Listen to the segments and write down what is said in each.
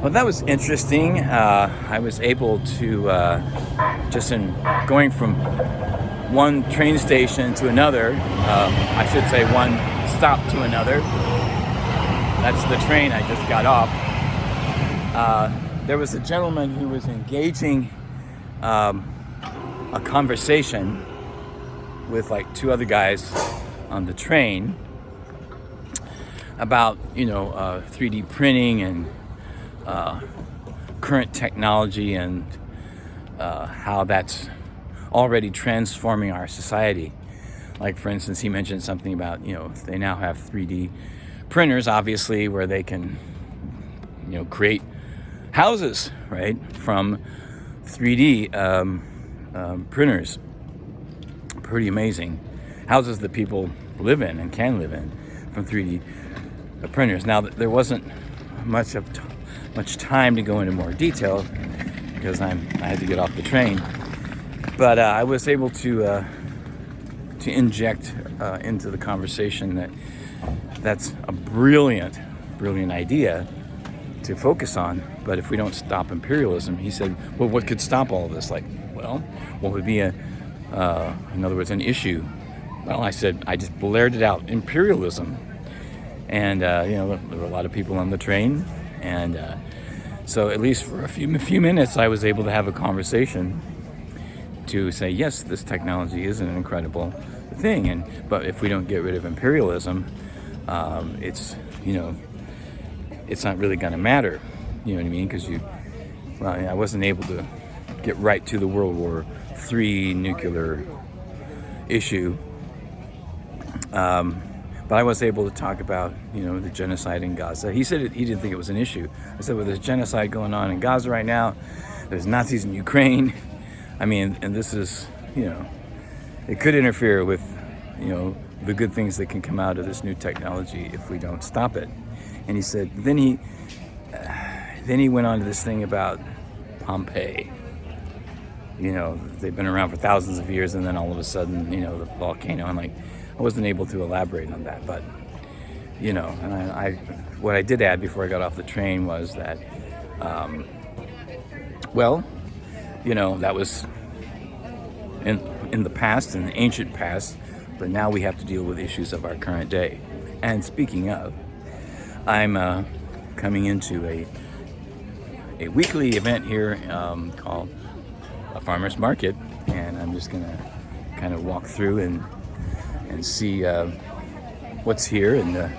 Well, that was interesting. I was able to, just in going from one train station to another, I should say one stop to another. That's the train I just got off. There was a gentleman who was engaging a conversation with like two other guys on the train about 3D printing and current technology and how that's already transforming our society. Like, for instance, he mentioned something about they now have 3D printers, obviously, where they can create houses, right, from 3D printers. Pretty amazing houses that people live in and can live in from 3D printers. Now, there wasn't much time to go into more detail because I had to get off the train, but I was able to inject into the conversation that's a brilliant idea to focus on. But if we don't stop imperialism, he said, well, what could stop all of this? Like, well, what would be in other words, an issue? Well, I said, I just blared it out, imperialism. And, there were a lot of people on the train. And so at least for a few minutes, I was able to have a conversation to say, yes, this technology is an incredible thing. But if we don't get rid of imperialism, it's not really going to matter. You know what I mean? Because I wasn't able to get right to the World War III nuclear issue. But I was able to talk about, the genocide in Gaza. He said he didn't think it was an issue. I said, well, there's genocide going on in Gaza right now. There's Nazis in Ukraine. I mean, and this is, it could interfere with, the good things that can come out of this new technology if we don't stop it. And he said, then he went on to this thing about Pompeii. They've been around for thousands of years, and then all of a sudden, the volcano. And I wasn't able to elaborate on that, but and what I did add before I got off the train was that, that was in the past, in the ancient past, but now we have to deal with issues of our current day. And speaking of, I'm coming into a weekly event here called a farmer's market, and I'm just gonna kind of walk through and see what's here, and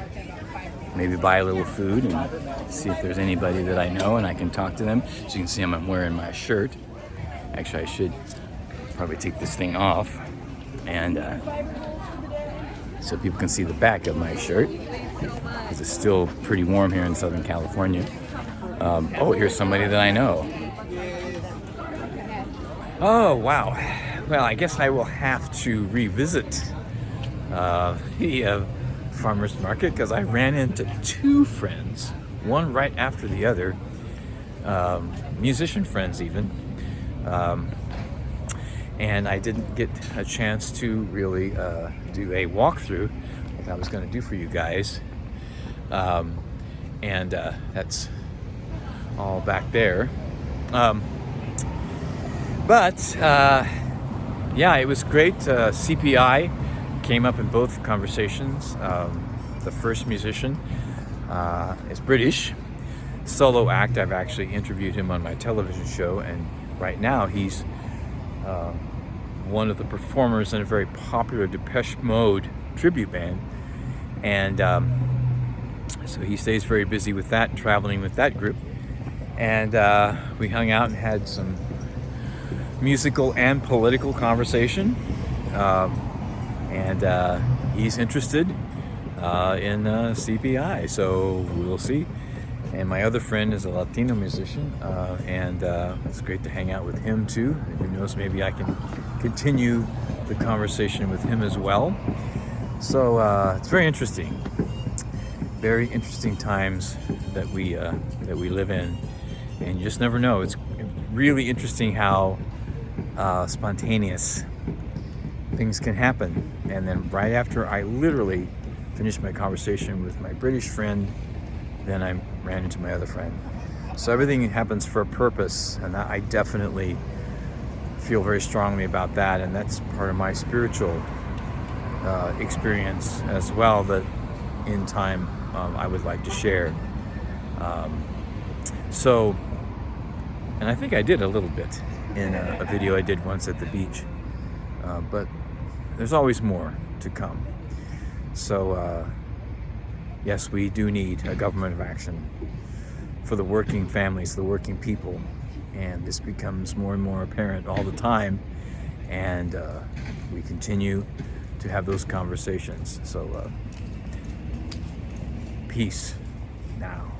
maybe buy a little food and see if there's anybody that I know and I can talk to them. So you can see I'm wearing my shirt. Actually, I should probably take this thing off, and so people can see the back of my shirt, because it's still pretty warm here in Southern California. Here's somebody that I know. Oh, wow. Well, I guess I will have to revisit the farmer's market, because I ran into two friends, one right after the other, musician friends even, and I didn't get a chance to really do a walkthrough like I was going to do for you guys, and that's all back there. But it was great. CPI came up in both conversations. The first musician is British, solo act. I've actually interviewed him on my television show, and right now he's one of the performers in a very popular Depeche Mode tribute band, and so he stays very busy with that, traveling with that group. And we hung out and had some musical and political conversation, and he's interested in CPI, so we'll see. And my other friend is a Latino musician, and it's great to hang out with him too. Who knows, maybe I can continue the conversation with him as well. So it's very interesting times that we live in, and you just never know. It's really interesting how spontaneous things can happen. And then right after I literally finished my conversation with my British friend, then I ran into my other friend. So everything happens for a purpose, and I definitely feel very strongly about that, and that's part of my spiritual experience as well, that in time I would like to share. So, and I think I did a little bit in a video I did once at the beach, but there's always more to come. So yes, we do need a government of action for the working families, the working people, and this becomes more and more apparent all the time, and we continue to have those conversations. So peace now.